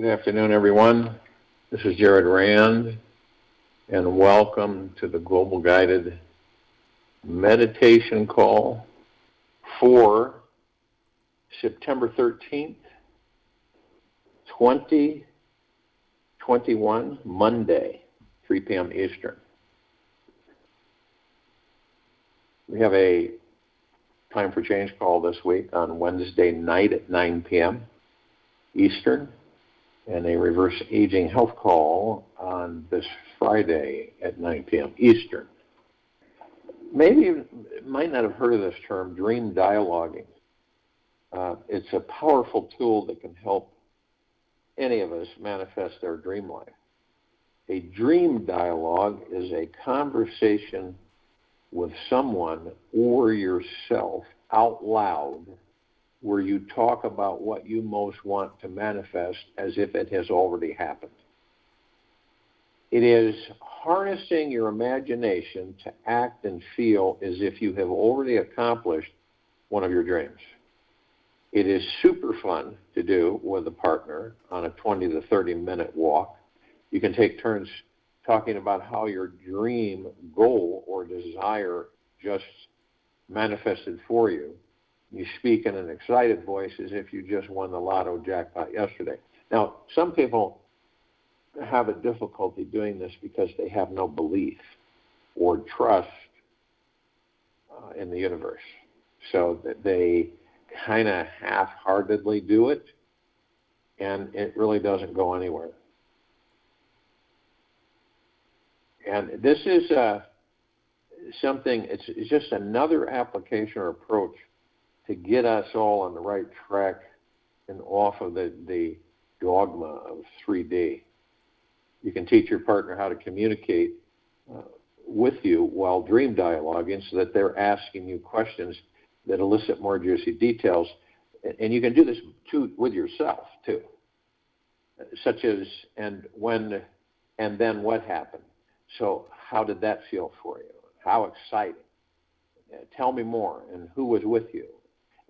Good afternoon, everyone. This is Jared Rand, and welcome to the Global Guided Meditation Call for September 13th, 2021, Monday, 3 p.m. Eastern. We have a Time for Change call this week on Wednesday night at 9 p.m. Eastern, and a reverse aging health call on this Friday at 9 p.m. Eastern. Maybe you might not have heard of this term, dream dialoguing. It's a powerful tool that can help any of us manifest our dream life. A dream dialogue is a conversation with someone or yourself out loud where you talk about what you most want to manifest as if it has already happened. It is harnessing your imagination to act and feel as if you have already accomplished one of your dreams. It is super fun to do with a partner on a 20 to 30-minute walk. You can take turns talking about how your dream goal or desire just manifested for you. You speak in an excited voice as if you just won the lotto jackpot yesterday. Now, some people have a difficulty doing this because they have no belief or trust in the universe. So that they kind of half-heartedly do it, and it really doesn't go anywhere. And this is something, it's just another application or approach to get us all on the right track and off of the dogma of 3D. You can teach your partner how to communicate with you while dream dialoguing so that they're asking you questions that elicit more juicy details. And you can do this with yourself, too, such as, and then what happened? So how did that feel for you? How exciting. Tell me more, and who was with you?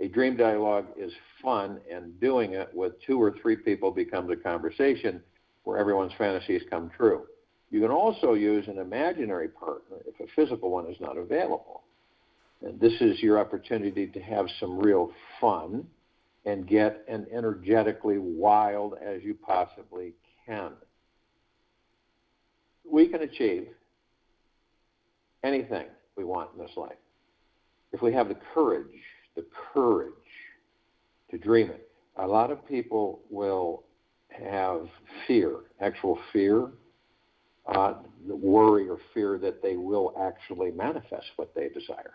A dream dialogue is fun, and doing it with 2 or 3 people becomes a conversation where everyone's fantasies come true. You can also use an imaginary partner if a physical one is not available. And this is your opportunity to have some real fun and get as energetically wild as you possibly can. We can achieve anything we want in this life if we have the courage to dream it. A lot of people will have fear, actual fear, worry or fear that they will actually manifest what they desire.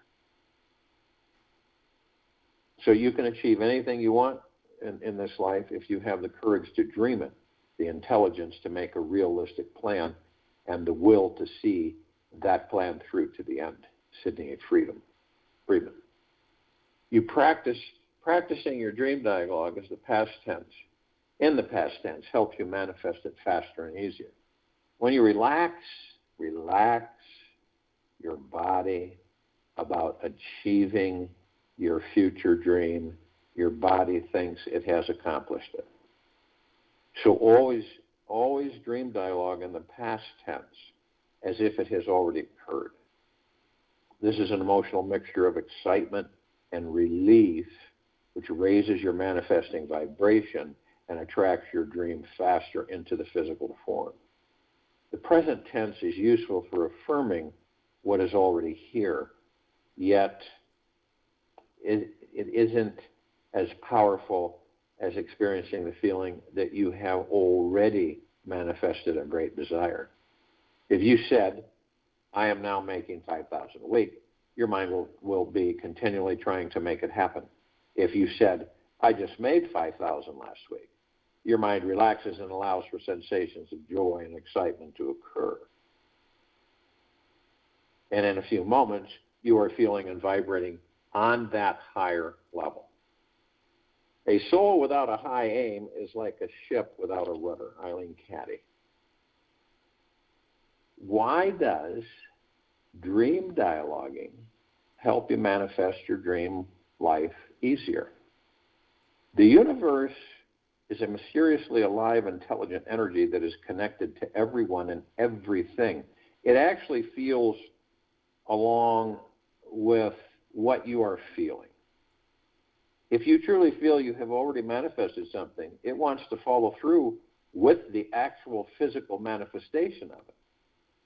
So you can achieve anything you want in this life if you have the courage to dream it, the intelligence to make a realistic plan, and the will to see that plan through to the end. Sidney Freeman. You practicing your dream dialogue as the past tense. In the past tense helps you manifest it faster and easier. When you relax your body about achieving your future dream, your body thinks it has accomplished it. So always dream dialogue in the past tense as if it has already occurred. This is an emotional mixture of excitement and relief, which raises your manifesting vibration and attracts your dream faster into the physical form. The present tense is useful for affirming what is already here, yet it isn't as powerful as experiencing the feeling that you have already manifested a great desire. If you said, I am now making $5,000 a week, your mind will be continually trying to make it happen. If you said, I just made $5,000 last week, your mind relaxes and allows for sensations of joy and excitement to occur. And in a few moments, you are feeling and vibrating on that higher level. A soul without a high aim is like a ship without a rudder. Eileen Caddy. Why does dream dialoguing help you manifest your dream life easier? The universe is a mysteriously alive, intelligent energy that is connected to everyone and everything. It actually feels along with what you are feeling. If you truly feel you have already manifested something, it wants to follow through with the actual physical manifestation of it.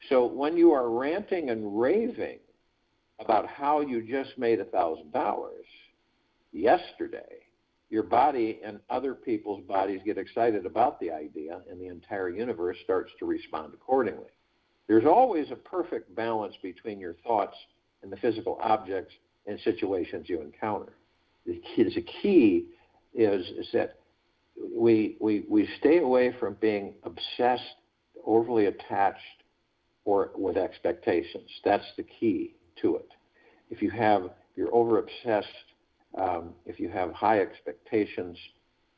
So when you are ranting and raving about how you just made $1,000 yesterday, your body and other people's bodies get excited about the idea, and the entire universe starts to respond accordingly. There's always a perfect balance between your thoughts and the physical objects and situations you encounter. The key is that we stay away from being obsessed, overly attached, or with expectations. That's the key to it. If you're over obsessed, if you have high expectations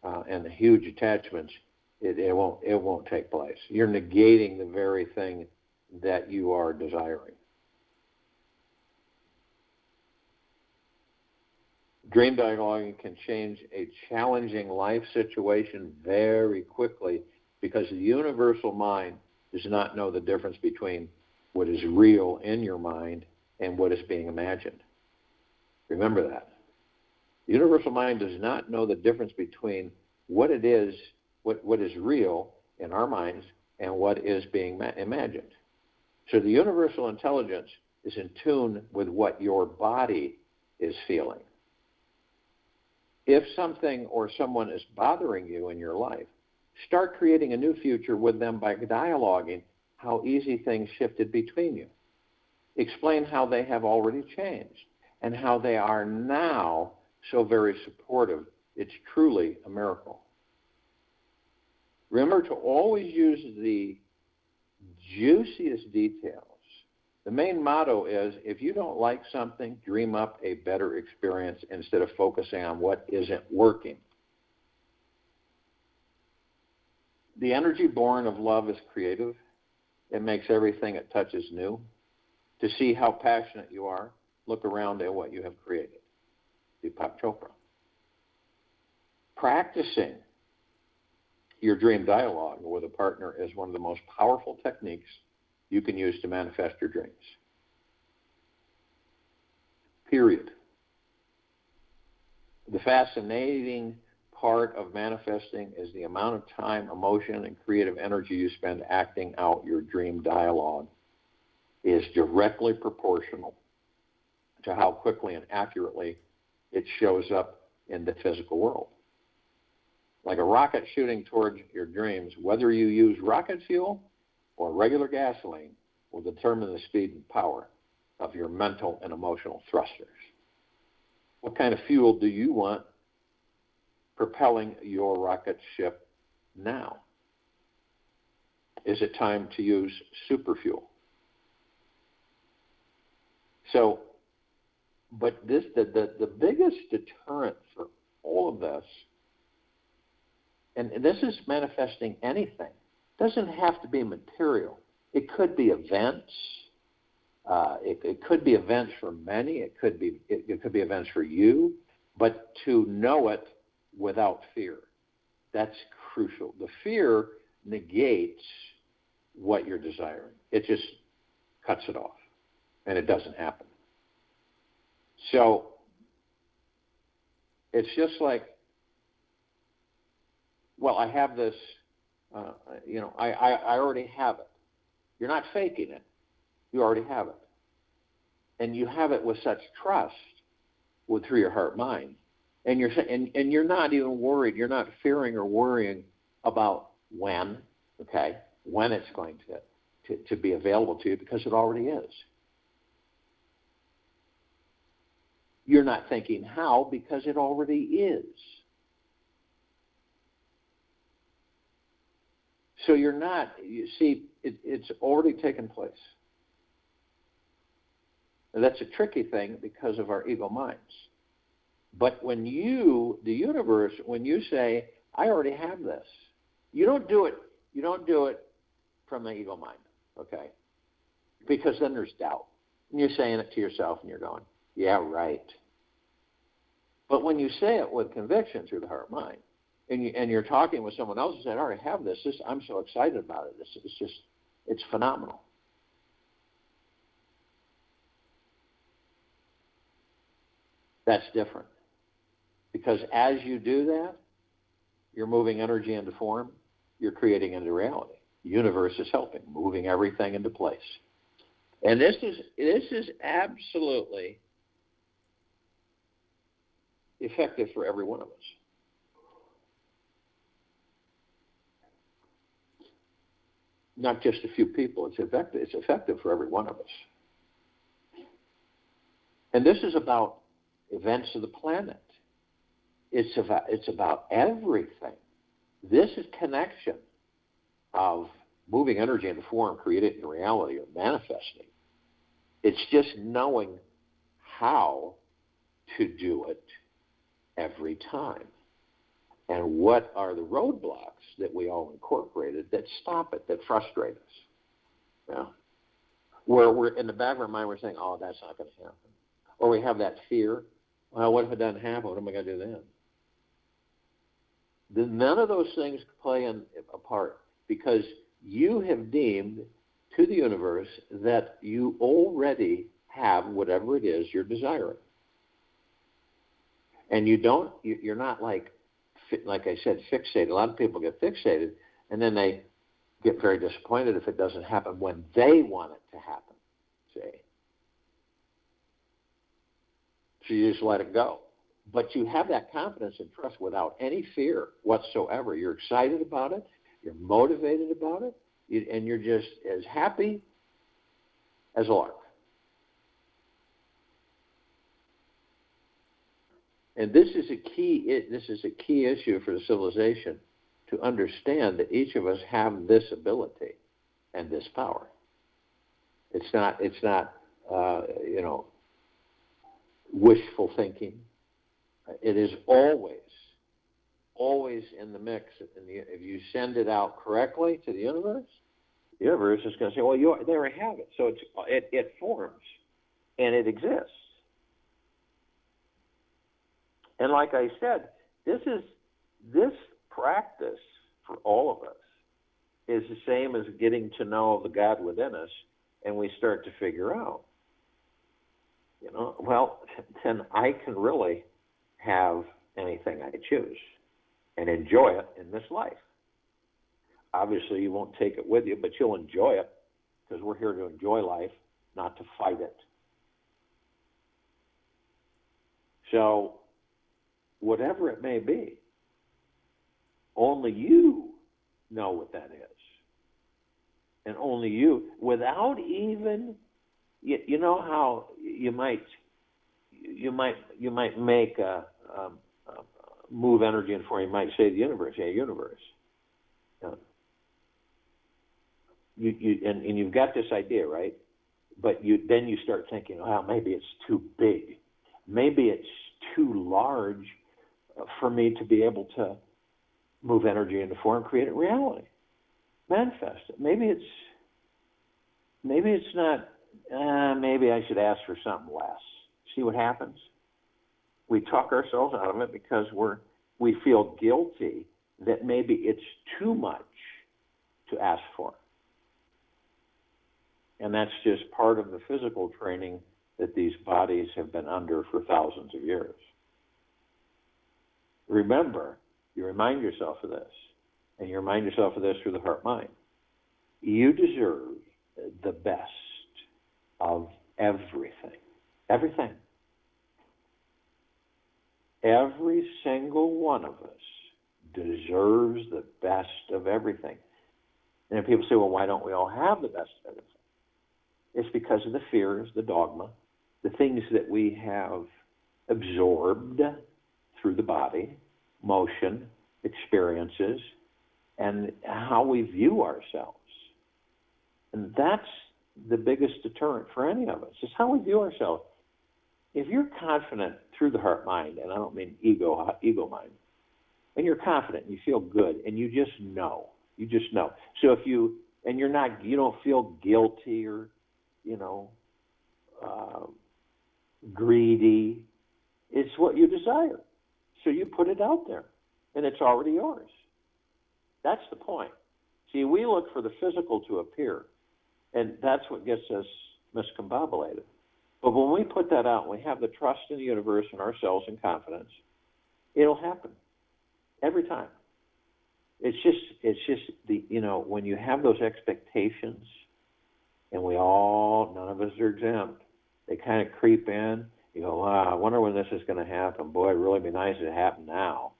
and huge attachments, it won't take place. You're negating the very thing that you are desiring. Dream dialoguing can change a challenging life situation very quickly because the universal mind does not know the difference between what is real in your mind and what is being imagined. Remember that. The universal mind does not know the difference between what it is, what is real in our minds and what is being imagined. So the universal intelligence is in tune with what your body is feeling. If something or someone is bothering you in your life, start creating a new future with them by dialoguing how easy things shifted between you. Explain how they have already changed and how they are now so very supportive. It's truly a miracle. Remember to always use the juiciest details. The main motto is, if you don't like something, dream up a better experience instead of focusing on what isn't working. The energy born of love is creative. It makes everything it touches new. To see how passionate you are, look around at what you have created. Deepak Chopra. Practicing your dream dialogue with a partner is one of the most powerful techniques you can use to manifest your dreams. Period. The fascinating part of manifesting is the amount of time, emotion, and creative energy you spend acting out your dream dialogue is directly proportional to how quickly and accurately it shows up in the physical world. Like a rocket shooting towards your dreams, whether you use rocket fuel or regular gasoline will determine the speed and power of your mental and emotional thrusters. What kind of fuel do you want propelling your rocket ship now? Is it time to use super fuel? So, but the biggest deterrent for all of this, and this is manifesting anything, doesn't have to be material. It could be events. It could be events for many. It could be events for you. But to know it without fear, that's crucial. The fear negates what you're desiring. It just cuts it off, and it doesn't happen. So it's just like, well, I have this. I already have it. You're not faking it. You already have it. And you have it with such trust through your heart mind. And you're not even worried. You're not fearing or worrying about when it's going to be available to you, because it already is. You're not thinking how, because it already is. So it's already taken place. And that's a tricky thing because of our ego minds. But when the universe, when you say, I already have this, you don't do it from the ego mind, okay? Because then there's doubt. And you're saying it to yourself and you're going, yeah, right. But when you say it with conviction through the heart mind, and you're talking with someone else and saying, all right, have this. I'm so excited about it. It's phenomenal. That's different. Because as you do that, you're moving energy into form, you're creating into reality. The universe is helping, moving everything into place. And this is absolutely effective for every one of us. Not just a few people. It's effective for every one of us. And this is about events of the planet. It's about everything. This is connection of moving energy into form, creating it in reality, or manifesting. It's just knowing how to do it every time. And what are the roadblocks that we all incorporated that stop it, that frustrate us? Yeah. Where we're in the back of our mind, we're saying, oh, that's not going to happen. Or we have that fear. Well, what if it doesn't happen? What am I going to do then? None of those things play a part, because you have deemed to the universe that you already have whatever it is you're desiring. And you're not like I said, fixated. A lot of people get fixated, and then they get very disappointed if it doesn't happen when they want it to happen, see? So you just let it go. But you have that confidence and trust without any fear whatsoever. You're excited about it. You're motivated about it. And you're just as happy as a lark. And this is a key issue for the civilization, to understand that each of us have this ability and this power. It's not wishful thinking. It is always in the mix. If you send it out correctly to the universe is going to say, well, there I have it. So it forms, and it exists. And like I said, this practice for all of us is the same as getting to know the God within us, and we start to figure out, well, then I can really have anything I choose and enjoy it in this life. Obviously, you won't take it with you, but you'll enjoy it, because we're here to enjoy life, not to fight it. So, whatever it may be, only you know what that is. And only you, without even, you know how you might make move energy in form. You might say to the universe, "Hey, universe." And you've got this idea, right? But then you start thinking, well, maybe it's too big. Maybe it's too large for me to be able to move energy into form, create it reality, manifest it. Maybe it's not. Maybe I should ask for something less. See what happens? We talk ourselves out of it because we feel guilty that maybe it's too much to ask for. And that's just part of the physical training that these bodies have been under for thousands of years. Remember, you remind yourself of this, and you remind yourself of this through the heart-mind. You deserve the best of everything. Everything. Every single one of us deserves the best of everything. And people say, well, why don't we all have the best of everything? It's because of the fears, the dogma, the things that we have absorbed through the body, motion, experiences, and how we view ourselves. And that's the biggest deterrent for any of us, is how we view ourselves. If you're confident through the heart mind, and I don't mean ego mind, and you're confident and you feel good and you just know. So if you don't feel guilty or, greedy, it's what you desire. So you put it out there. and it's already yours. That's the point. See, we look for the physical to appear, and that's what gets us miscombobulated. But when we put that out, and we have the trust in the universe and ourselves and confidence, it'll happen every time. It's just the, when you have those expectations, and none of us are exempt, they kind of creep in. You go, wow, I wonder when this is going to happen. Boy, it'd really be nice if it happened now.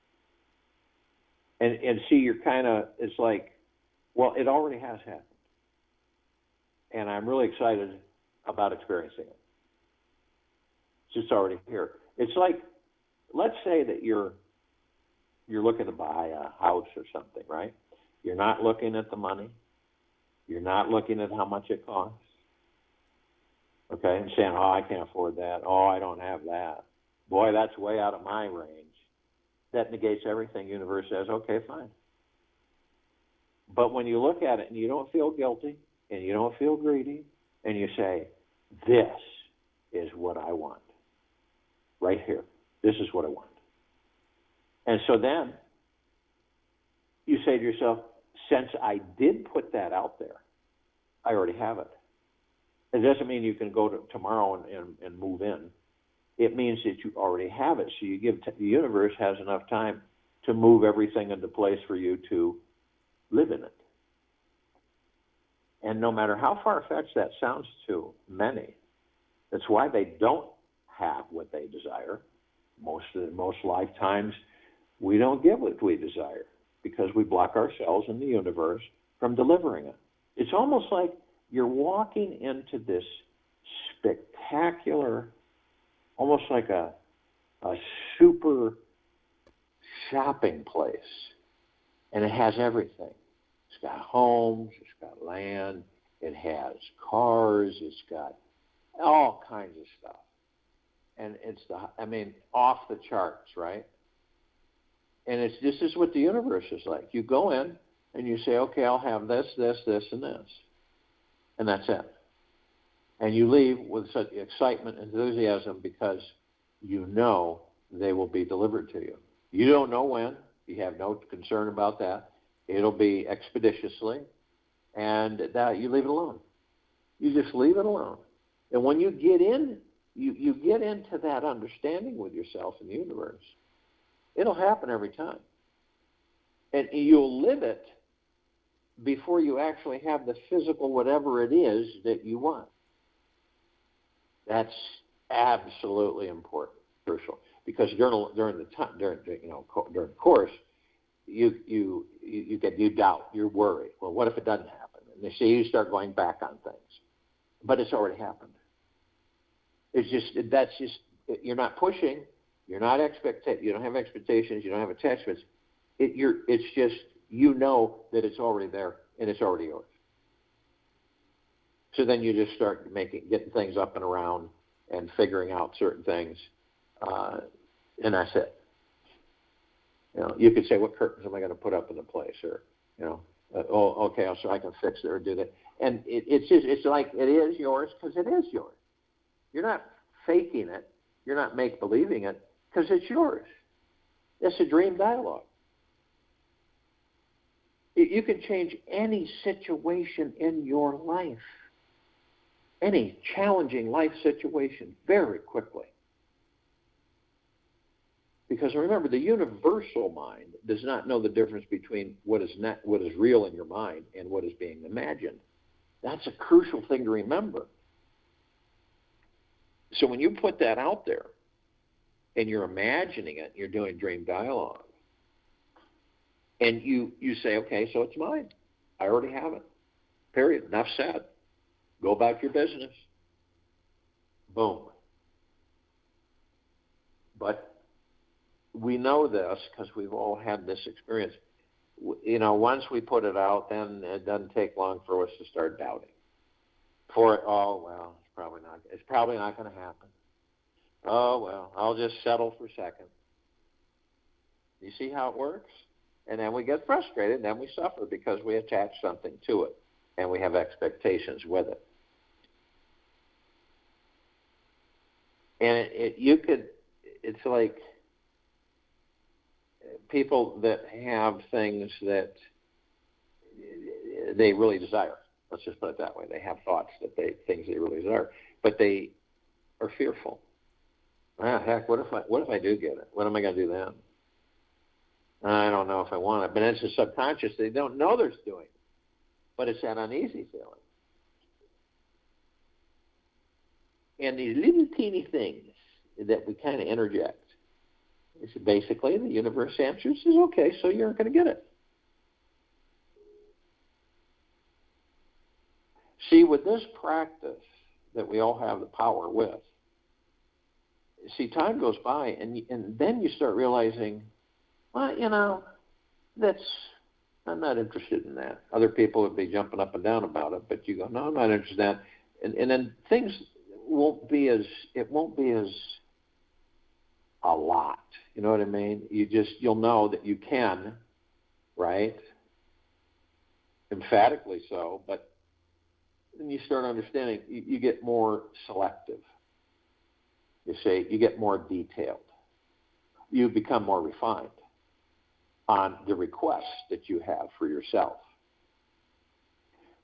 And see, you're kind of, it's like, well, it already has happened. And I'm really excited about experiencing it. It's just already here. It's like, let's say that you're looking to buy a house or something, right? You're not looking at the money. You're not looking at how much it costs. Okay, and saying, oh, I can't afford that. Oh, I don't have that. Boy, that's way out of my range. That negates everything. The universe says, okay, fine. But when you look at it and you don't feel guilty and you don't feel greedy and you say, this is what I want. Right here. This is what I want. And so then you say to yourself, since I did put that out there, I already have it. It doesn't mean you can go to tomorrow and move in. It means that you already have it. So you give the universe has enough time to move everything into place for you to live in it. And no matter how far-fetched that sounds to many, that's why they don't have what they desire. Most lifetimes, we don't get what we desire because we block ourselves and the universe from delivering it. It's almost like you're walking into this spectacular, almost like a super shopping place, and it has everything. It's got homes, it's got land, it has cars, it's got all kinds of stuff. And it's off the charts, right? And this is what the universe is like. You go in and you say, okay, I'll have this, this, this, and this. And that's it. And you leave with such excitement and enthusiasm because you know they will be delivered to you. You don't know when. You have no concern about that. It'll be expeditiously. And that you leave it alone. You just leave it alone. And when you get in, you get into that understanding with yourself and the universe, it'll happen every time. And you'll live it before you actually have the physical whatever it is that you want. That's absolutely important, crucial, because during the course, you doubt, you worry. Well, what if it doesn't happen? And they say you start going back on things, but it's already happened. You're not pushing, you're not you don't have expectations, you don't have attachments. It's just you know that it's already there and it's already yours. So then you just start getting things up and around and figuring out certain things, and that's it. You could say, what curtains am I going to put up in the place, or okay, so I can fix it or do that. And it's like it is yours because it is yours. You're not faking it. You're not make-believing it because it's yours. It's a dream dialogue. You can change any situation in your life, any challenging life situation, very quickly. Because remember, the universal mind does not know the difference between what is real in your mind and what is being imagined. That's a crucial thing to remember. So when you put that out there and you're imagining it, you're doing dream dialogue, and you say, okay, so it's mine. I already have it. Period. Enough said. Go about your business. Boom. But we know this because we've all had this experience. Once we put it out, then it doesn't take long for us to start doubting. It's probably not going to happen. Oh, well, I'll just settle for second. You see how it works? And then we get frustrated, and then we suffer because we attach something to it, and we have expectations with it. And it's like, people that have things that they really desire. Let's just put it that way. They have thoughts things they really desire, but they are fearful. Heck, what if I do get it? What am I going to do then? I don't know if I want it. But it's a subconscious. They don't know they're doing it, but it's that uneasy feeling. And these little teeny things that we kind of interject is basically the universe answers is okay, so you're going to get it. See, with this practice that we all have the power with, see, time goes by, and then you start realizing, well, I'm not interested in that. Other people would be jumping up and down about it, but you go, no, I'm not interested in that. And then things won't be as a lot. You know what I mean? You'll know that you can, right? Emphatically so, but then you start understanding, you get more selective. You get more detailed. You become more refined on the requests that you have for yourself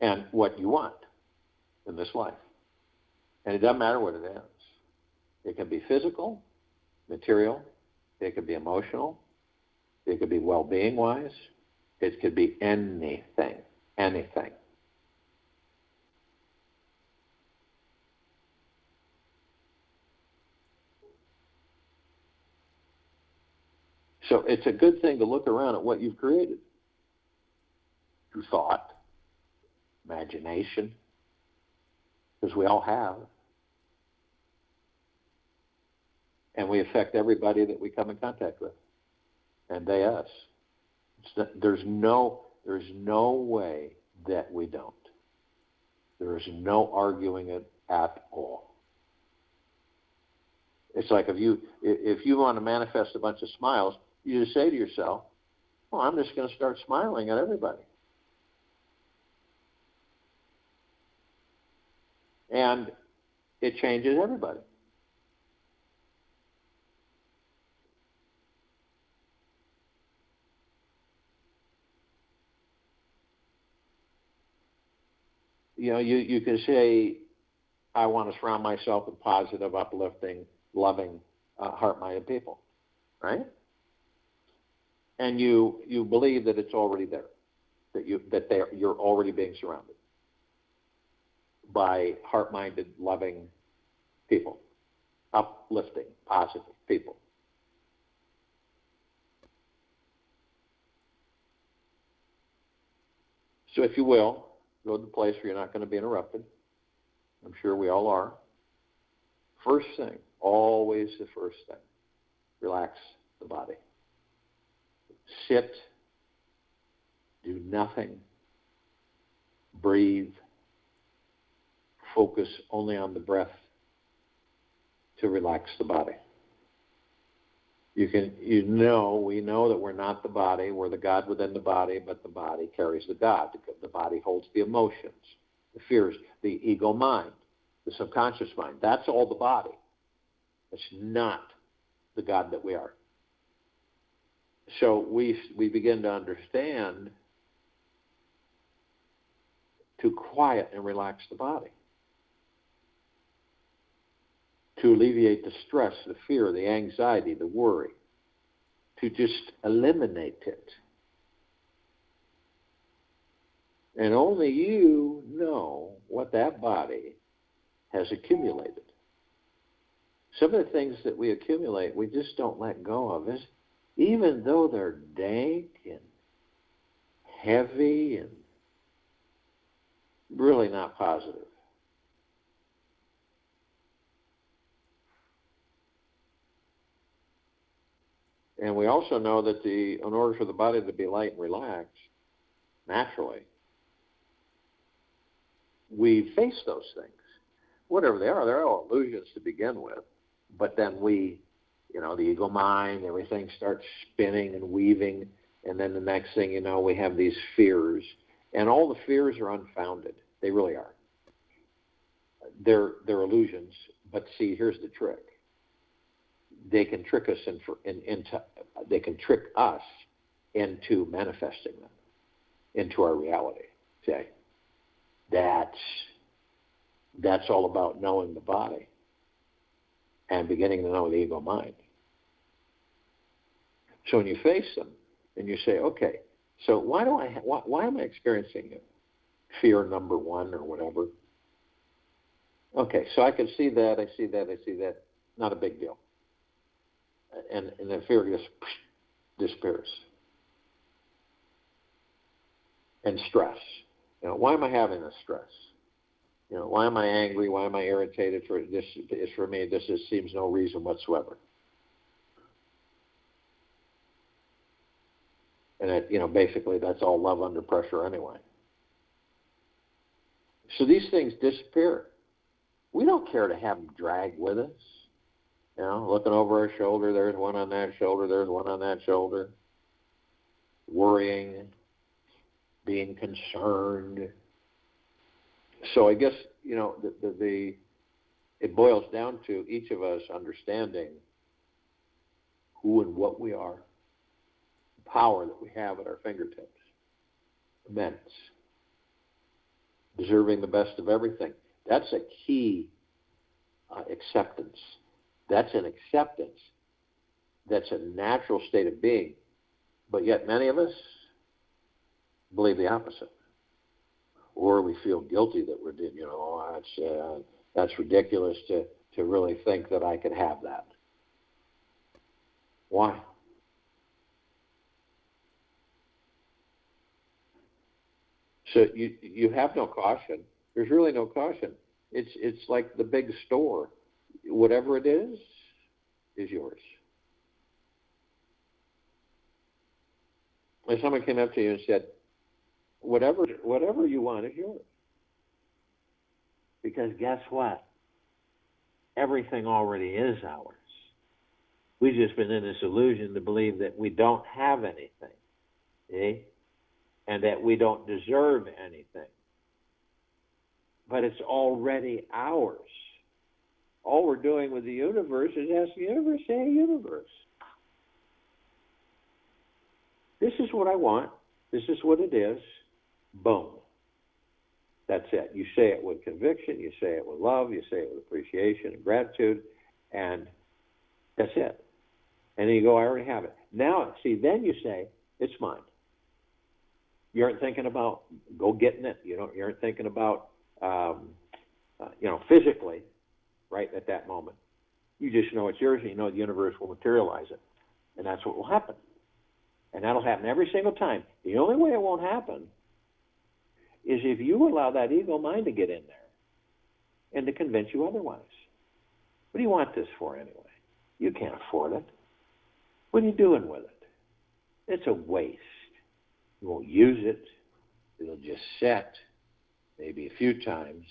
and what you want in this life. And it doesn't matter what it is. It can be physical, material, it could be emotional, it could be well-being wise, it could be anything. So it's a good thing to look around at what you've created through thought, imagination, because we all have. And we affect everybody that we come in contact with, and they us. There's no way that we don't. There is no arguing it at all. It's like if you want to manifest a bunch of smiles, you just say to yourself, well, I'm just going to start smiling at everybody. And it changes everybody. You can say, I want to surround myself with positive, uplifting, loving, heart-minded people, right? And you believe that it's already there, that you're already being surrounded by heart-minded, loving people, uplifting, positive people. So if you will, go to the place where you're not going to be interrupted. I'm sure we all are. First thing, always the first thing, relax the body. Sit, do nothing, breathe, focus only on the breath to relax the body. We know that we're not the body, we're the God within the body, but the body carries the God. The body holds the emotions, the fears, the ego mind, the subconscious mind. That's all the body. It's not the God that we are. So we begin to understand to quiet and relax the body, to alleviate the stress, the fear, the anxiety, the worry, to just eliminate it. And only you know what that body has accumulated. Some of the things that we accumulate, we just don't let go of. Even though they're dank and heavy and really not positive. And we also know that in order for the body to be light and relaxed, naturally, we face those things. Whatever they are, they're all illusions to begin with. But then the ego mind, everything starts spinning and weaving, and then the next thing you know, we have these fears. And all the fears are unfounded. They really are. They're illusions. But see, here's the trick. They can trick us into they can trick us into manifesting them into our reality. Okay, that's all about knowing the body and beginning to know the ego mind. So when you face them and you say, okay, so why am I experiencing it? Fear number one or whatever. Okay, so I can see that, I see that. Not a big deal. And the fear just disappears. And stress. Why am I having this stress? Why am I angry? Why am I irritated? For me, this seems no reason whatsoever. And basically that's all love under pressure anyway. So these things disappear. We don't care to have them drag with us. Looking over our shoulder, there's one on that shoulder, there's one on that shoulder. Worrying, being concerned. So I guess, it boils down to each of us understanding who and what we are, the power that we have at our fingertips. Immense. Deserving the best of everything. That's a key acceptance. That's an acceptance. That's a natural state of being. But yet many of us believe the opposite. Or we feel guilty that we're doing, that's ridiculous to really think that I could have that. Why? So you have no caution. There's really no caution. It's like the big store. Whatever it is yours. If someone came up to you and said, whatever you want is yours. Because guess what? Everything already is ours. We've just been in this illusion to believe that we don't have anything. And that we don't deserve anything. But it's already ours. All we're doing with the universe is ask the universe, hey, universe, this is what I want. This is what it is. Boom. That's it. You say it with conviction. You say it with love. You say it with appreciation and gratitude. And that's it. And then you go, I already have it. Now, see, then you say, it's mine. You aren't thinking about go getting it. You aren't thinking about, physically, right at that moment. You just know it's yours, and you know the universe will materialize it. And that's what will happen. And that'll happen every single time. The only way it won't happen is if you allow that ego mind to get in there and to convince you otherwise. What do you want this for anyway? You can't afford it. What are you doing with it? It's a waste. You won't use it. It'll just sit, maybe a few times.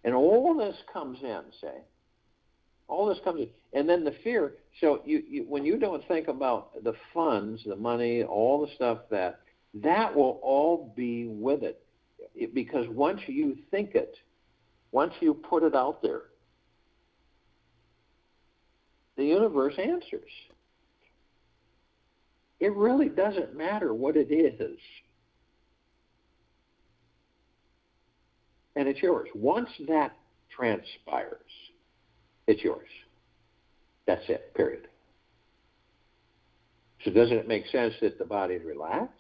And all this comes in, say. All this comes in. And then the fear. So you when you don't think about the funds, the money, all the stuff that will all be with it. Because once you think it, once you put it out there, the universe answers. It really doesn't matter what it is. And it's yours. Once that transpires, it's yours. That's it, period. So doesn't it make sense that the body's relaxed?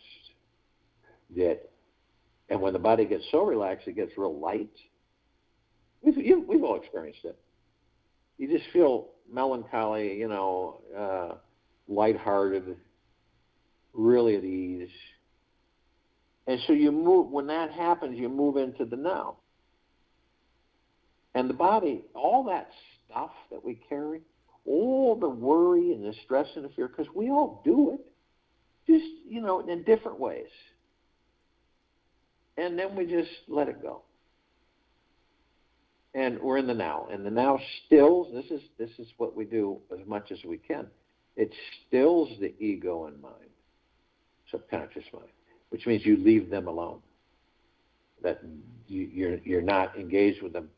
And when the body gets so relaxed, it gets real light. We've all experienced it. You just feel melancholy, lighthearted, really at ease. And so you move, when that happens, you move into the now. And the body, all that stuff that we carry, all the worry and the stress and the fear, because we all do it, just, in different ways. And then we just let it go. And we're in the now. And the now stills, this is what we do as much as we can. It stills the ego and mind, subconscious mind, which means you leave them alone. That you're not engaged with them.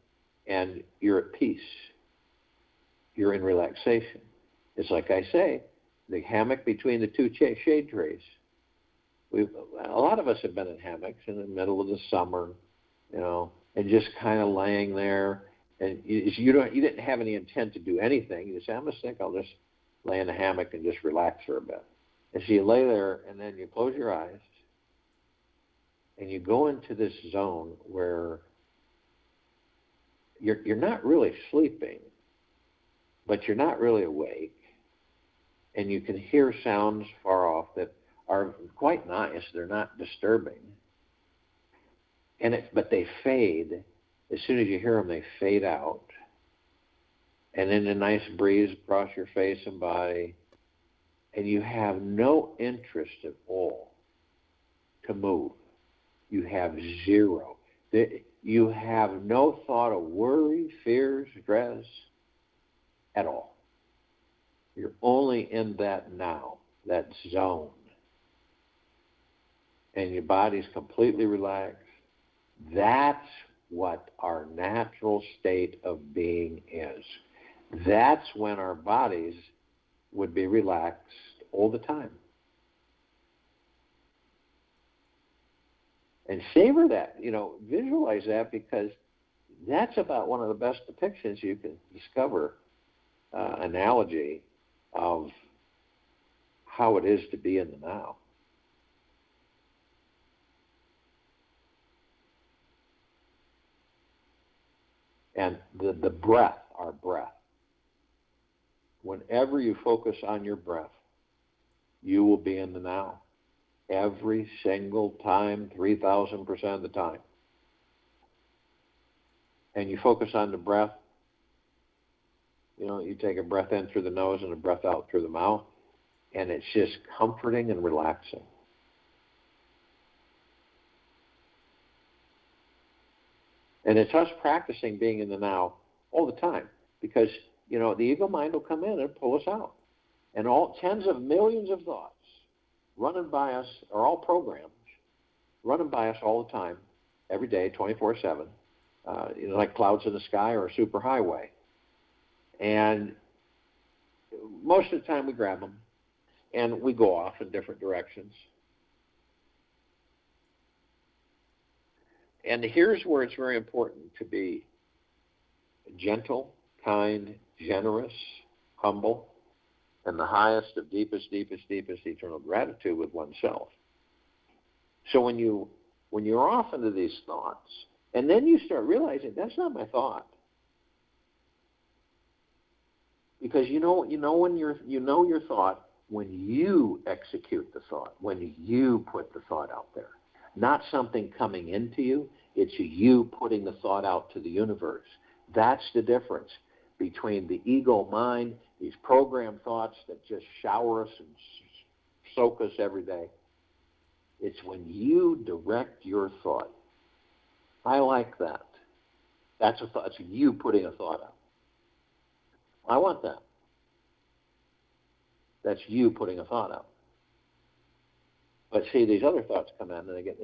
And you're at peace. You're in relaxation. It's like I say, the hammock between the two shade trees. A lot of us have been in hammocks in the middle of the summer, and just kind of laying there. And you didn't have any intent to do anything. You just say, I'm going to think I'll just lay in the hammock and just relax for a bit. And so you lay there, and then you close your eyes, and you go into this zone where you're not really sleeping, but you're not really awake, and you can hear sounds far off that are quite nice. They're not disturbing. But they fade. As soon as you hear them, they fade out. And then a nice breeze across your face and body, and you have no interest at all to move. You have zero. You have no thought of worry, fear, stress at all. You're only in that now, that zone. And your body's completely relaxed. That's what our natural state of being is. That's when our bodies would be relaxed all the time. And savor that, visualize that, because that's about one of the best depictions you can discover, analogy of how it is to be in the now. And the breath, our breath. Whenever you focus on your breath, you will be in the now. Every single time, 3,000% of the time. And you focus on the breath. You take a breath in through the nose and a breath out through the mouth, and it's just comforting and relaxing. And it's us practicing being in the now all the time, because, the ego mind will come in and pull us out. And all tens of millions of thoughts running by us are all programs, running by us all the time, every day, 24/7, like clouds in the sky or a superhighway. And most of the time we grab them, and we go off in different directions. And here's where it's very important to be gentle, kind, generous, humble, and the highest of deepest eternal gratitude with oneself. So when you're off into these thoughts, and then you start realizing that's not my thought, because you know your thought when you execute the thought, when you put the thought out there. Not something coming into you, it's you putting the thought out to the universe. That's the difference between the ego mind, these programmed thoughts that just shower us and soak us every day. It's when you direct your thought. I like that. That's a thought. It's you putting a thought out. I want that. That's you putting a thought out. But see, these other thoughts come in, and they get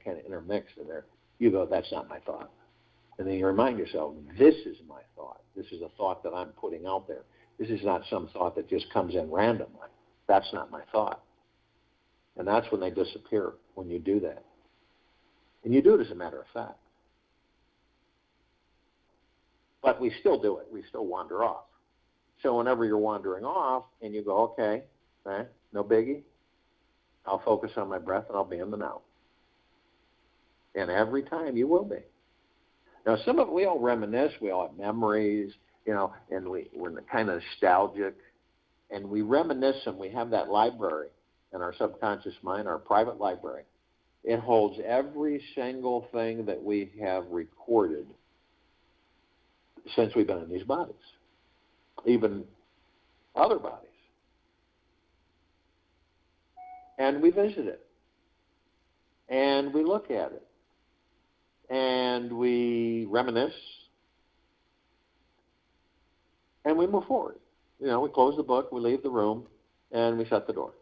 kind of intermixed in there. You go, that's not my thought. And then you remind yourself, this is my thought. This is a thought that I'm putting out there. This is not some thought that just comes in randomly. That's not my thought. And that's when they disappear, when you do that. And you do it as a matter of fact. But we still do it. We still wander off. So whenever you're wandering off and you go, okay, right, no biggie, I'll focus on my breath and I'll be in the now. And every time you will be. Now, some of it, we all reminisce, we all have memories, and we're kind of nostalgic, and we reminisce, and we have that library in our subconscious mind, our private library. It holds every single thing that we have recorded since we've been in these bodies, even other bodies. And we visit it, and we look at it, and we reminisce, and we move forward. We close the book, we leave the room, and we shut the door.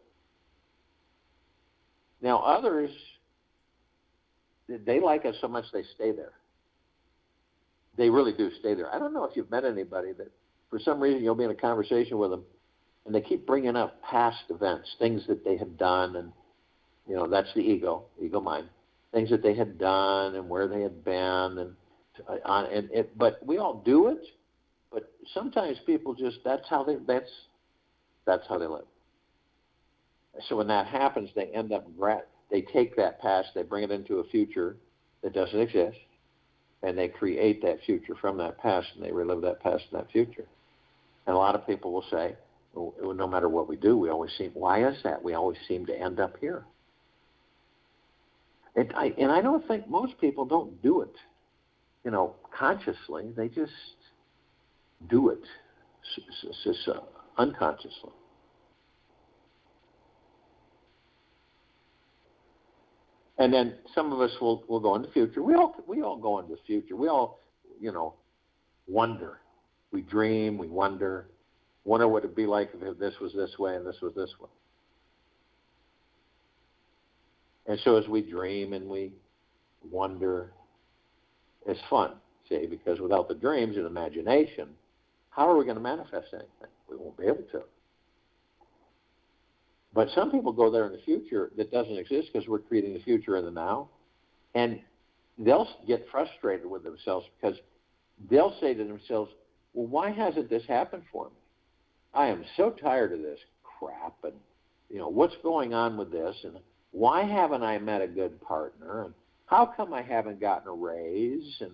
Now, others, they like us so much they stay there. They really do stay there. I don't know if you've met anybody that, for some reason, you'll be in a conversation with them, And they keep bringing up past events, things that they had done, and, that's the ego mind, things that they had done and where they had been, but we all do it, but sometimes people just, that's how they live. So when that happens, they end up, they take that past, they bring it into a future that doesn't exist, and they create that future from that past, and they relive that past and that future. And a lot of people will say, well, no matter what we do, why is that? We always seem to end up here. And I don't think most people don't do it, consciously. They just do it unconsciously. And then some of us will go in the future. We all go into the future. We all, wonder. We dream. We wonder what it'd be like if this was this way and this was this way. And so as we dream and we wonder, it's fun, see, because without the dreams and imagination, how are we going to manifest anything? We won't be able to. But some people go there in the future that doesn't exist because we're creating the future in the now, and they'll get frustrated with themselves because they'll say to themselves, well, why hasn't this happened for me? I am so tired of this crap, and what's going on with this, and why haven't I met a good partner, and how come I haven't gotten a raise, and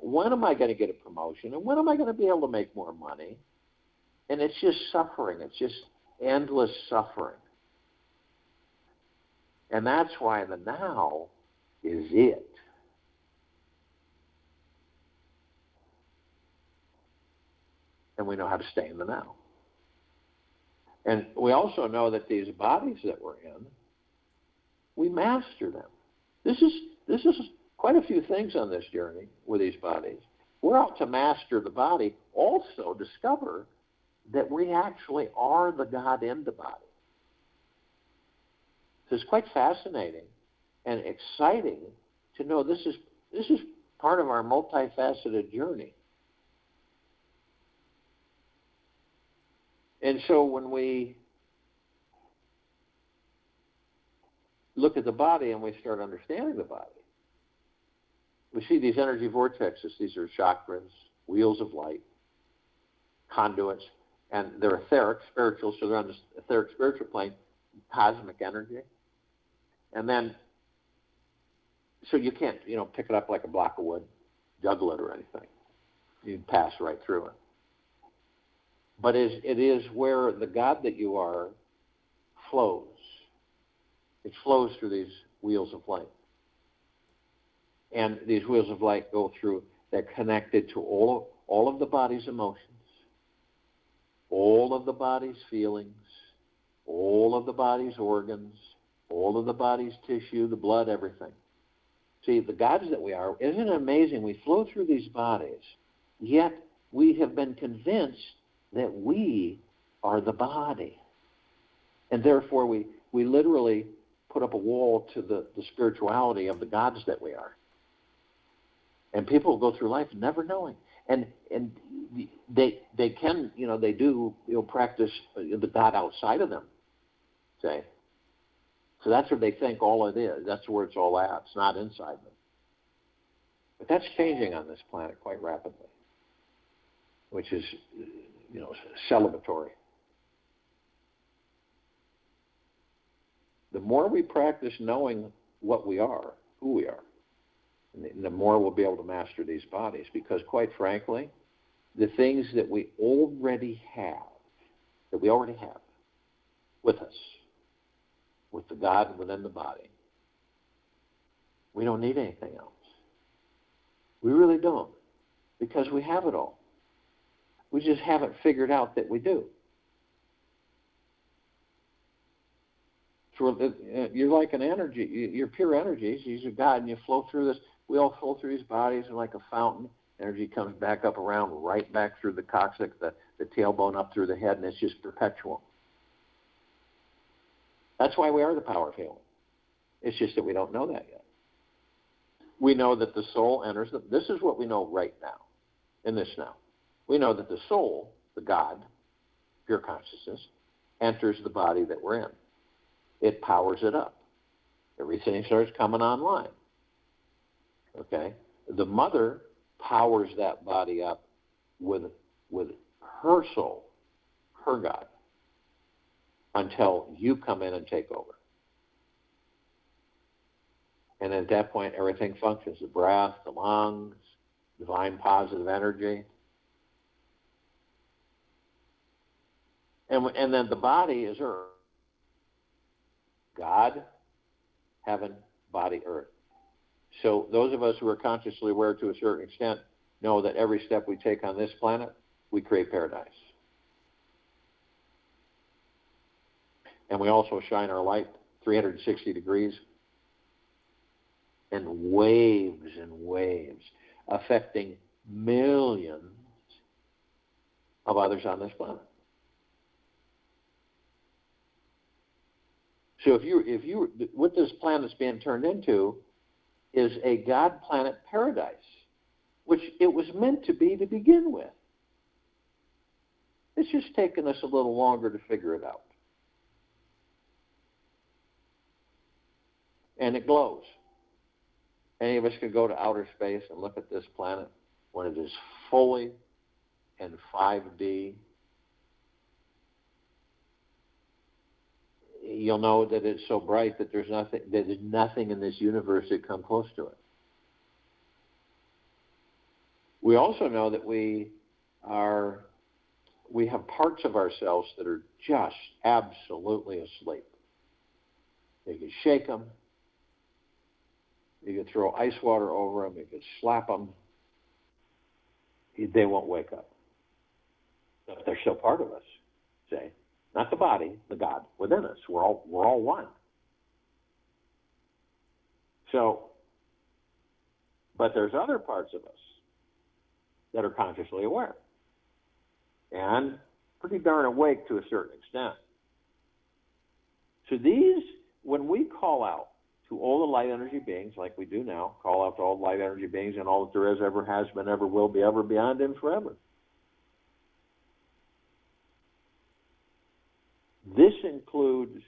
when am I going to get a promotion, and when am I going to be able to make more money? And it's just suffering. It's just endless suffering. And that's why the now is it. And we know how to stay in the now. And we also know that these bodies that we're in, we master them. This is quite a few things on this journey with these bodies. We're out to master the body, also discover that we actually are the God in the body. So it's quite fascinating and exciting to know this is part of our multifaceted journey. And so when we look at the body and we start understanding the body, we see these energy vortexes. These are chakras, wheels of light, conduits, and they're etheric, spiritual, so they're on the etheric spiritual plane, cosmic energy. And then, so you can't, pick it up like a block of wood, juggle it or anything. You'd pass right through it. But it is where the God that you are flows. It flows through these wheels of light. And these wheels of light go through, they're connected to all of the body's emotions, all of the body's feelings, all of the body's organs, all of the body's tissue, the blood, everything. See, the gods that we are, isn't it amazing? We flow through these bodies, yet we have been convinced that we are the body. And therefore we literally put up a wall to the spirituality of the gods that we are. And people go through life never knowing. And they can, they do practice the God outside of them, say. So that's where they think all it is. That's where it's all at. It's not inside them. But that's changing on this planet quite rapidly, which is, celebratory. The more we practice knowing what we are, who we are, and the more we'll be able to master these bodies. Because quite frankly, the things that we already have with us, with the God within the body, we don't need anything else. We really don't, because we have it all. We just haven't figured out that we do. So you're like an energy. You're pure energies. You're God, and you flow through this. We all flow through these bodies, and like a fountain, energy comes back up around, right back through the coccyx, the tailbone up through the head, and it's just perpetual. That's why we are the power of healing. It's just that we don't know that yet. We know that the soul enters. This is what we know right now, in this now. We know that the soul, the God, pure consciousness, enters the body that we're in. It powers it up. Everything starts coming online. Okay? The mother powers that body up with her soul, her God, until you come in and take over. And at that point, everything functions. The breath, the lungs, divine positive energy. And then the body is earth. God, heaven, body, earth. So those of us who are consciously aware to a certain extent know that every step we take on this planet, we create paradise. And we also shine our light 360 degrees in waves and waves, affecting millions of others on this planet. So if you what this planet's being turned into is a God planet paradise, which it was meant to be to begin with. It's just taken us a little longer to figure it out. And it glows. Any of us can go to outer space and look at this planet when it is fully in 5D. You'll know that it's so bright that there's nothing in this universe that comes close to it. We also know that we have parts of ourselves that are just absolutely asleep. You can shake them. You can throw ice water over them. You can slap them. They won't wake up. But they're still part of us, see? Not the body, the God within us. We're all one. So, but there's other parts of us that are consciously aware and pretty darn awake to a certain extent. So these, when we call out to all the light energy beings, like we do now, call out to all the light energy beings and all that there is, ever has been, ever will be, ever beyond, and forever. This includes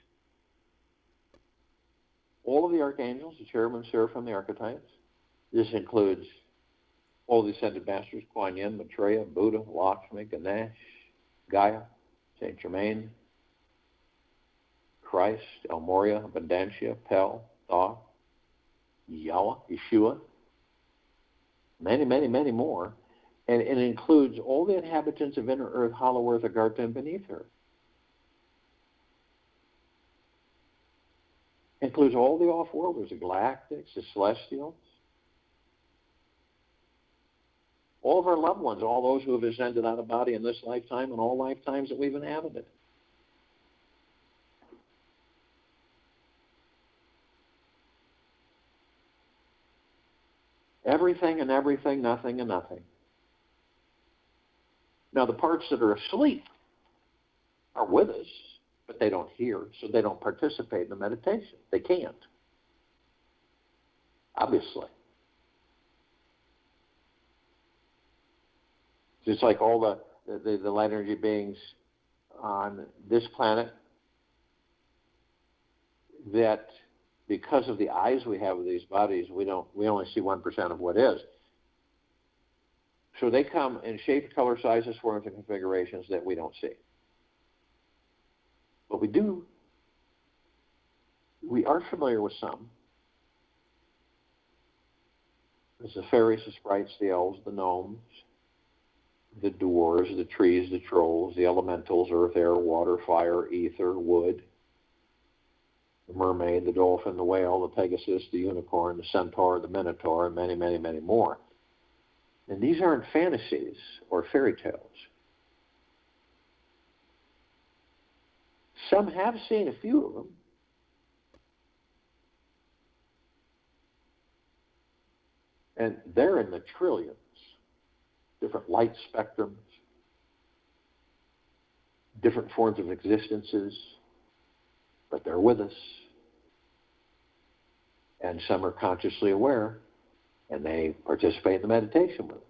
all of the archangels, the cherubim, seraphim, the archetypes. This includes all the ascended masters, Kuan Yin, Maitreya, Buddha, Lakshmi, Ganesh, Gaia, Saint Germain, Christ, El Morya, Abundantia, Pel, Thoth, Yahweh, Yeshua, many, many, many more. And it includes all the inhabitants of inner earth, hollow earth, Agartha, and beneath her. It includes all the off-worlders, the galactics, the celestials, all of our loved ones, all those who have ascended out of body in this lifetime and all lifetimes that we've inhabited. Everything and everything, nothing and nothing. Now, the parts that are asleep are with us, but they don't hear, so they don't participate in the meditation. They can't, obviously. Just like all the light energy beings on this planet, that because of the eyes we have of these bodies, we only see 1% of what is. So they come in shapes, color, sizes, forms, and configurations that we don't see. But we are familiar with some. There's the fairies, the sprites, the elves, the gnomes, the dwarves, the trees, the trolls, the elementals, earth, air, water, fire, ether, wood, the mermaid, the dolphin, the whale, the pegasus, the unicorn, the centaur, the minotaur, and many, many, many more. And these aren't fantasies or fairy tales. Some have seen a few of them. And they're in the trillions. Different light spectrums, different forms of existences, but they're with us. And some are consciously aware, and they participate in the meditation with us.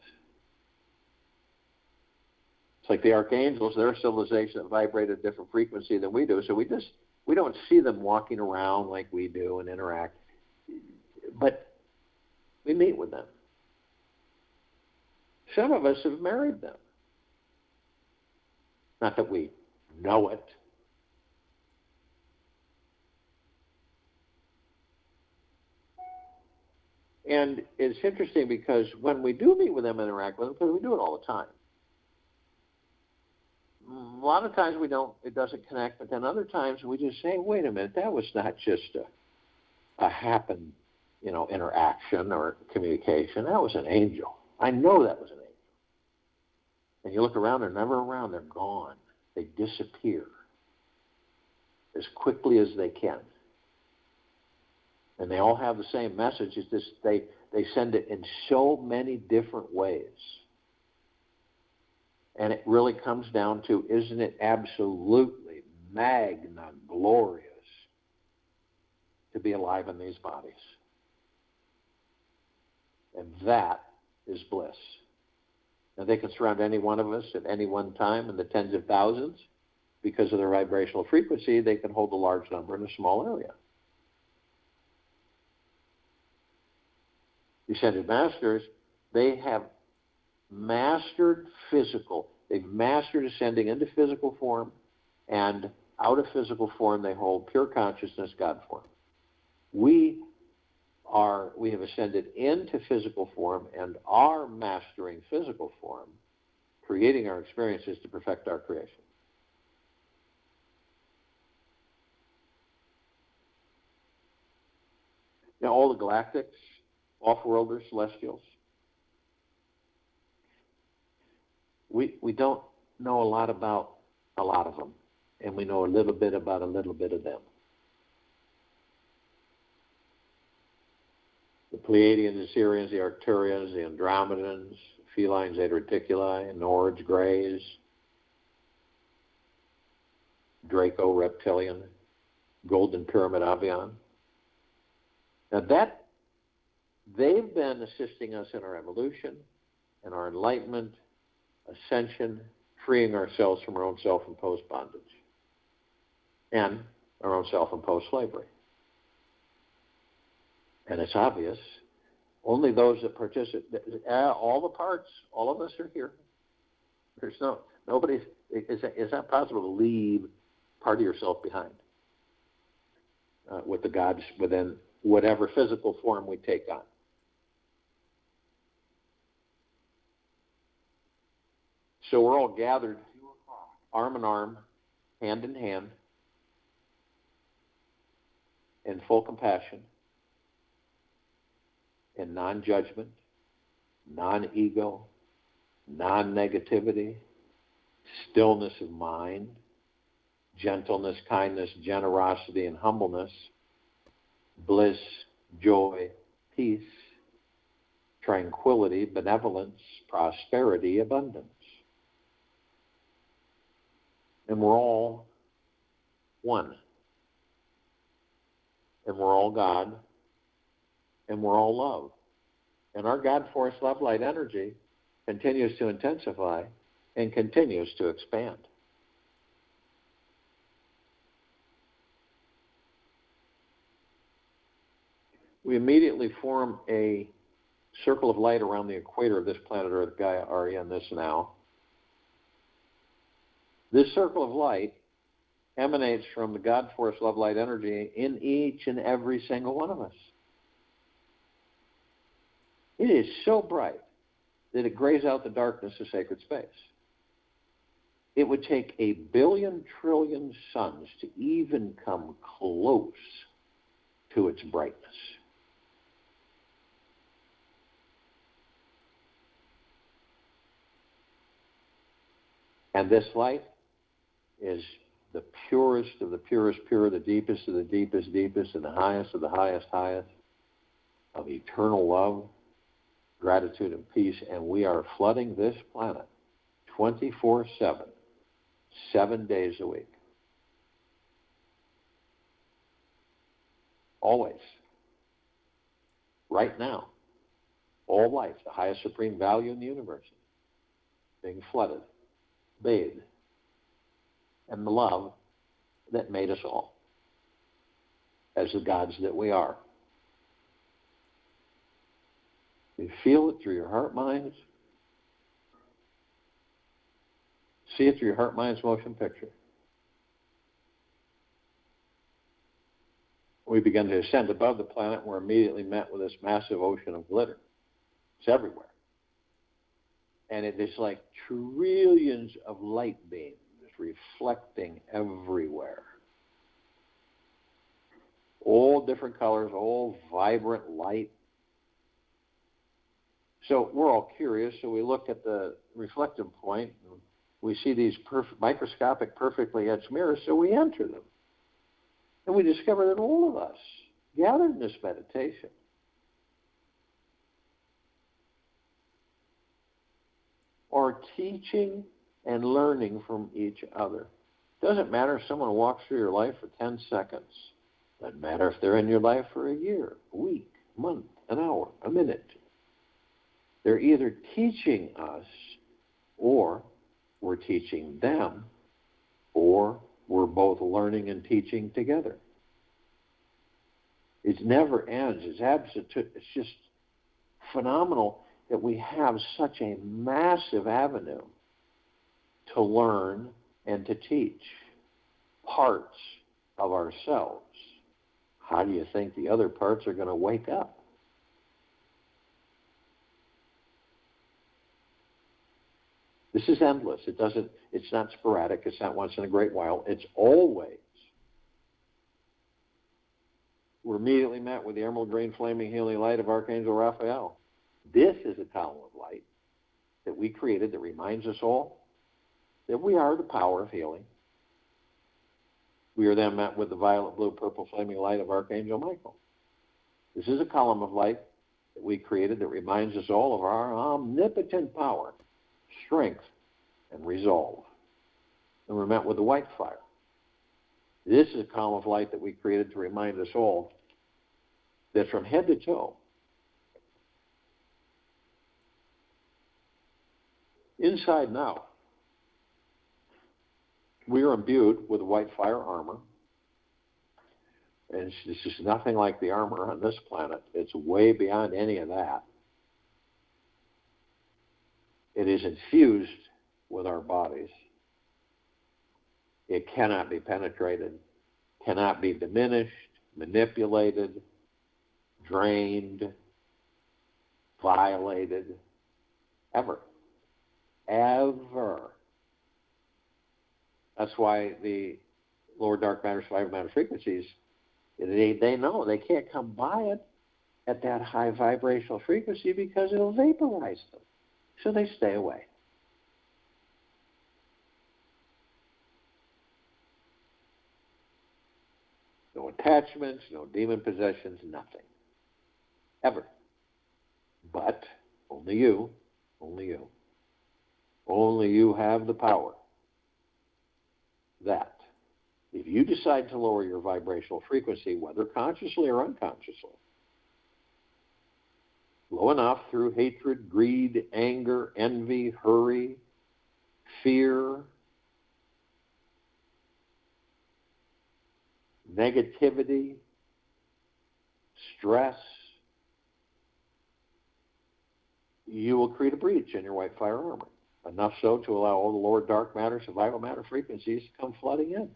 It's like the archangels, they're a civilization that vibrate at a different frequency than we do, so we don't see them walking around like we do and interact. But we meet with them. Some of us have married them. Not that we know it. And it's interesting because when we do meet with them and interact with them, because we do it all the time, a lot of times it doesn't connect, but then other times we just say, wait a minute, that was not just a happen, interaction or communication. That was an angel. I know that was an angel. And you look around, they're never around. They're gone. They disappear as quickly as they can. And they all have the same message. It's just they send it in so many different ways. And it really comes down to, isn't it absolutely magna glorious to be alive in these bodies? And that is bliss. Now, they can surround any one of us at any one time in the tens of thousands. Because of their vibrational frequency, they can hold a large number in a small area. The Ascended Masters, they have mastered physical. They've mastered ascending into physical form, and out of physical form they hold pure consciousness, God form. We have ascended into physical form and are mastering physical form, creating our experiences to perfect our creation. Now, all the galactics, off-worlders, celestials, we don't know a lot about a lot of them, and we know a little bit about a little bit of them. The Pleiadians, the Sirians, the Arcturians, the Andromedans, Feline Zeta Reticuli, Nords, Greys, Draco, Reptilian, Golden Pyramid, Avian. Now they've been assisting us in our evolution, in our enlightenment, ascension, freeing ourselves from our own self-imposed bondage and our own self-imposed slavery. And it's obvious, only those that participate, all the parts, all of us are here. There's nobody, it's not possible to leave part of yourself behind with the gods within whatever physical form we take on. So we're all gathered arm in arm, hand in hand, in full compassion, in non-judgment, non-ego, non-negativity, stillness of mind, gentleness, kindness, generosity, and humbleness, bliss, joy, peace, tranquility, benevolence, prosperity, abundance. And we're all one. And we're all God. And we're all love. And our God force love light energy continues to intensify and continues to expand. We immediately form a circle of light around the equator of this planet Earth, Gaia, Arya, and this now. This circle of light emanates from the God force love light energy in each and every single one of us. It is so bright that it grays out the darkness of sacred space. It would take 1 billion trillion suns to even come close to its brightness. And this light is the purest of the purest pure, the deepest of the deepest deepest, and the highest of the highest highest of eternal love, gratitude, and peace. And we are flooding this planet 24/7, 7 days a week. Always. Right now. All life, the highest supreme value in the universe, being flooded bathe in the love that made us all as the gods that we are. You feel it through your heart minds. See it through your heart minds motion picture. We begin to ascend above the planet, and we're immediately met with this massive ocean of glitter. It's everywhere. And it is like trillions of light beams reflecting everywhere. All different colors, all vibrant light. So we're all curious, so we look at the reflective point. And we see these microscopic, perfectly etched mirrors, so we enter them. And we discover that all of us gathered in this meditation are teaching and learning from each other. Doesn't matter if someone walks through your life for 10 seconds. Doesn't matter if they're in your life for a year, a week, a month, an hour, a minute. They're either teaching us, or we're teaching them, or we're both learning and teaching together. It never ends. It's just phenomenal that we have such a massive avenue to learn and to teach parts of ourselves. How do you think the other parts are going to wake up? This is endless. It's not sporadic. It's not once in a great while. It's always. We're immediately met with the emerald green flaming healing light of Archangel Raphael. This is a column of light that we created that reminds us all that we are the power of healing. We are then met with the violet, blue, purple flaming light of Archangel Michael. This is a column of light that we created that reminds us all of our omnipotent power, strength, and resolve. And we're met with the white fire. This is a column of light that we created to remind us all that from head to toe, inside now, we are imbued with white fire armor. And this is nothing like the armor on this planet. It's way beyond any of that. It is infused with our bodies. It cannot be penetrated, cannot be diminished, manipulated, drained, violated, ever. Ever. That's why the lower dark matter, survival matter frequencies, they know they can't come by it at that high vibrational frequency because it'll vaporize them. So they stay away. No attachments, no demon possessions, nothing. Ever. But only you have the power that if you decide to lower your vibrational frequency, whether consciously or unconsciously, low enough through hatred, greed, anger, envy, hurry, fear, negativity, stress, you will create a breach in your white fire armor. Enough so to allow all the lower dark matter, survival matter frequencies to come flooding in.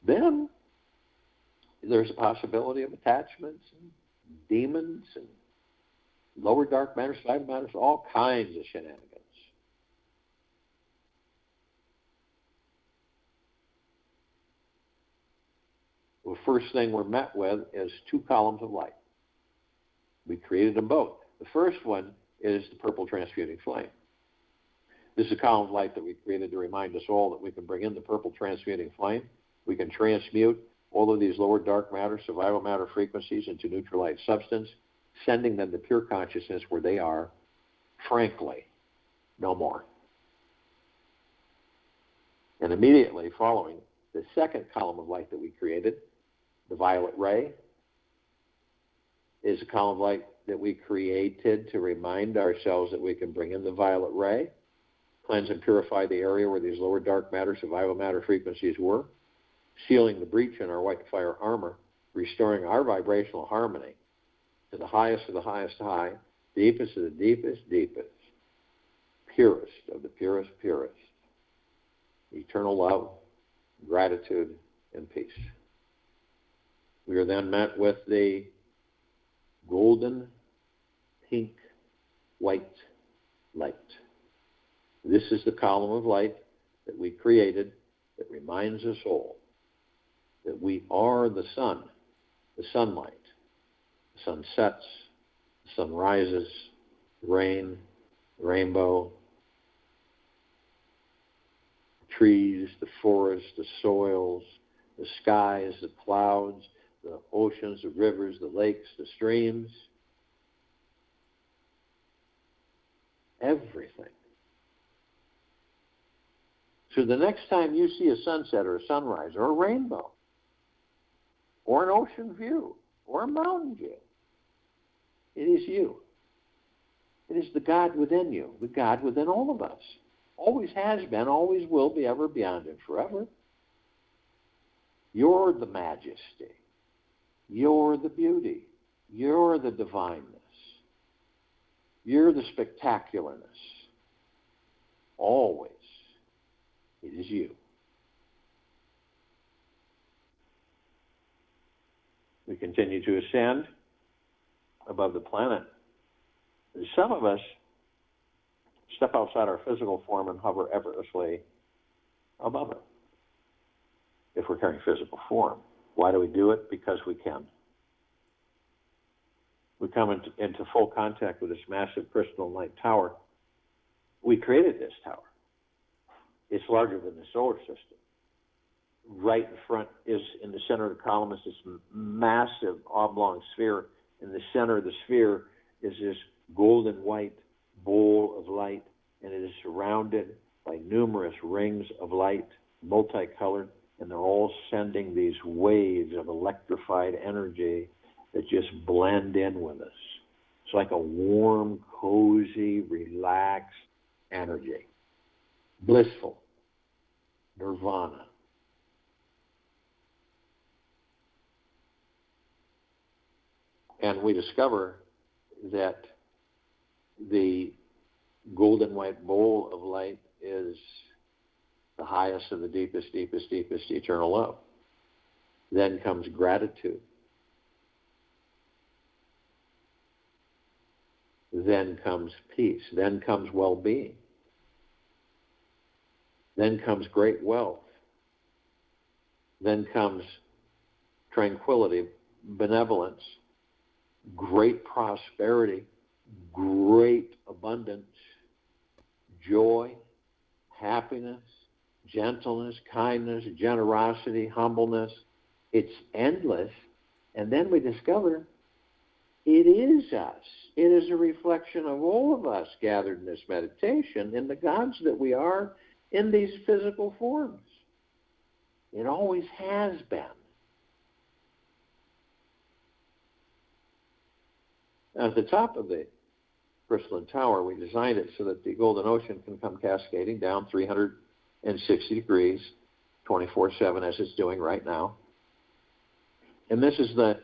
Then there's a possibility of attachments and demons and lower dark matter, survival matter, all kinds of shenanigans. The first thing we're met with is two columns of light. We created them both. The first one is the purple transmuting flame. This is a column of light that we created to remind us all that we can bring in the purple transmuting flame. We can transmute all of these lower dark matter, survival matter frequencies into neutral light substance, sending them to pure consciousness where they are, frankly, no more. And immediately following, the second column of light that we created, the violet ray, is a column of light that we created to remind ourselves that we can bring in the violet ray. cleanse and purify the area where these lower dark matter, survival matter frequencies were, sealing the breach in our white fire armor, restoring our vibrational harmony to the highest of the highest high, deepest of the deepest, deepest, purest of the purest, purest, eternal love, gratitude, and peace. We are then met with the golden, pink, white light. This is the column of light that we created that reminds us all that we are the sun, the sunlight. The sun sets, the sun rises, the rain, the rainbow, the trees, the forests, the soils, the skies, the clouds, the oceans, the rivers, the lakes, the streams, everything. So the next time you see a sunset or a sunrise or a rainbow or an ocean view or a mountain view, it is you. It is the God within you, the God within all of us. Always has been, always will be, ever, beyond, and forever. You're the majesty. You're the beauty. You're the divineness. You're the spectacularness. Always. It is you. We continue to ascend above the planet. Some of us step outside our physical form and hover effortlessly above it, if we're carrying physical form. Why do we do it? Because we can. We come into full contact with this massive crystalline light tower. We created this tower. It's larger than the solar system. Right in front is, in the center of the column, is this massive oblong sphere. In the center of the sphere is this golden white bowl of light, and it is surrounded by numerous rings of light, multicolored, and they're all sending these waves of electrified energy that just blend in with us. It's like a warm, cozy, relaxed energy. Blissful. Nirvana. And we discover that the golden white bowl of light is the highest of the deepest, deepest, deepest eternal love. Then comes gratitude. Then comes peace. Then comes well-being. Then comes great wealth. Then comes tranquility, benevolence, great prosperity, great abundance, joy, happiness, gentleness, kindness, generosity, humbleness. It's endless. And then we discover it is us. It is a reflection of all of us gathered in this meditation in the gods that we are in these physical forms. It always has been. Now, at the top of the crystalline tower, we designed it so that the golden ocean can come cascading down 360 degrees, 24/7, as it's doing right now. And this is the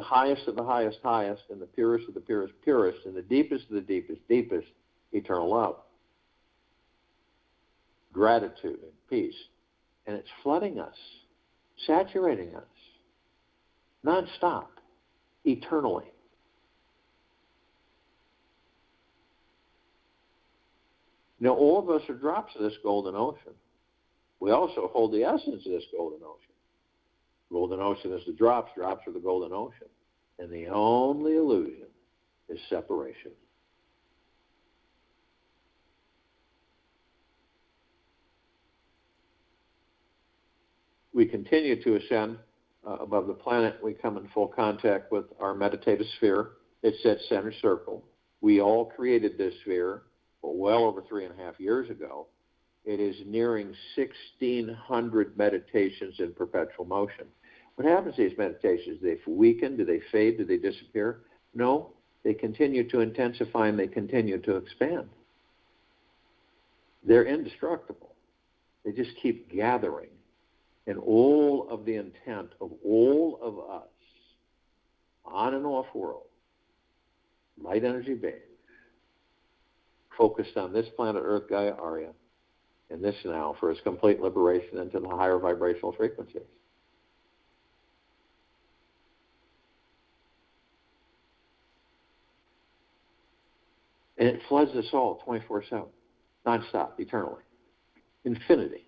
highest of the highest, highest, and the purest of the purest, purest, and the deepest of the deepest, deepest eternal love. Gratitude and peace. And it's flooding us, saturating us, nonstop, eternally. Now, all of us are drops of this golden ocean. We also hold the essence of this golden ocean. Golden ocean is the drops. Drops are the golden ocean. And the only illusion is separation. We continue to ascend above the planet. We come in full contact with our meditative sphere. It's at center circle. We all created this sphere well over 3.5 years ago. It is nearing 1,600 meditations in perpetual motion. What happens to these meditations? Do they weaken? Do they fade? Do they disappear? No. They continue to intensify and they continue to expand. They're indestructible. They just keep gathering. And all of the intent of all of us, on and off world, light energy beings, focused on this planet Earth, Gaia, Arya, and this now for its complete liberation into the higher vibrational frequencies. And it floods us all 24/7, nonstop, eternally, infinity.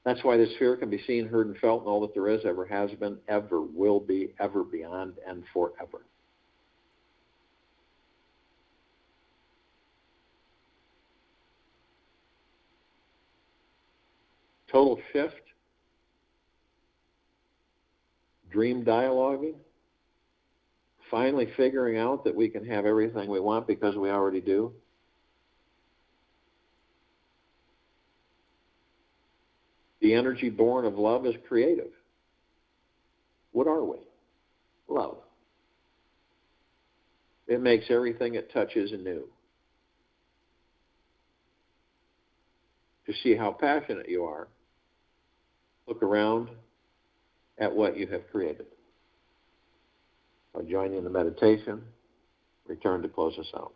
That's why this sphere can be seen, heard, and felt, and all that there is, ever has been, ever will be, ever beyond, and forever. Total shift, dream dialoguing, finally figuring out that we can have everything we want because we already do. The energy born of love is creative. What are we? Love. It makes everything it touches new. To see how passionate you are, look around at what you have created. I'll join you in the meditation. Return to close us out.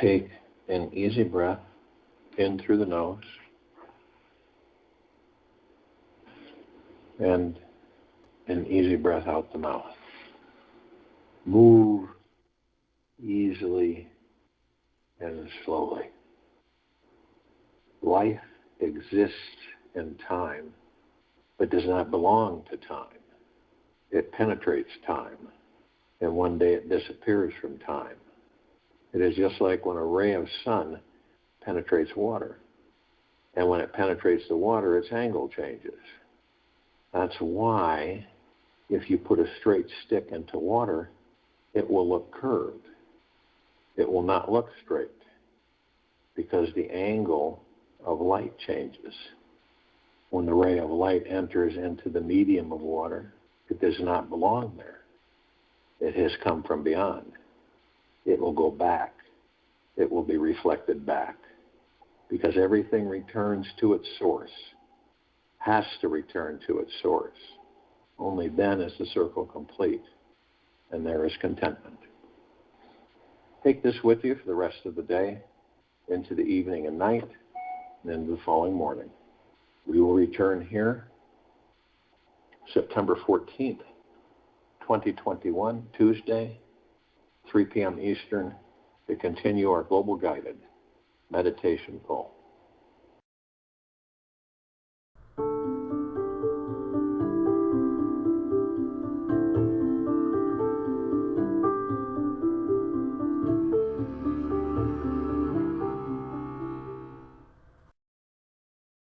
Take an easy breath in through the nose and an easy breath out the mouth. Move easily and slowly. Life exists in time, but does not belong to time. It penetrates time, and one day it disappears from time. It is just like when a ray of sun penetrates water, and when it penetrates the water, its angle changes. That's why if you put a straight stick into water, it will look curved. It will not look straight because the angle of light changes. When the ray of light enters into the medium of water, it does not belong there. It has come from beyond. It will go back. It will be reflected back because everything returns to its source, has to return to its source. Only then is the circle complete and there is contentment. Take this with you for the rest of the day, into the evening and night, and into the following morning. We will return here September 14th, 2021, Tuesday, 3 p.m. Eastern, to continue our global guided meditation call.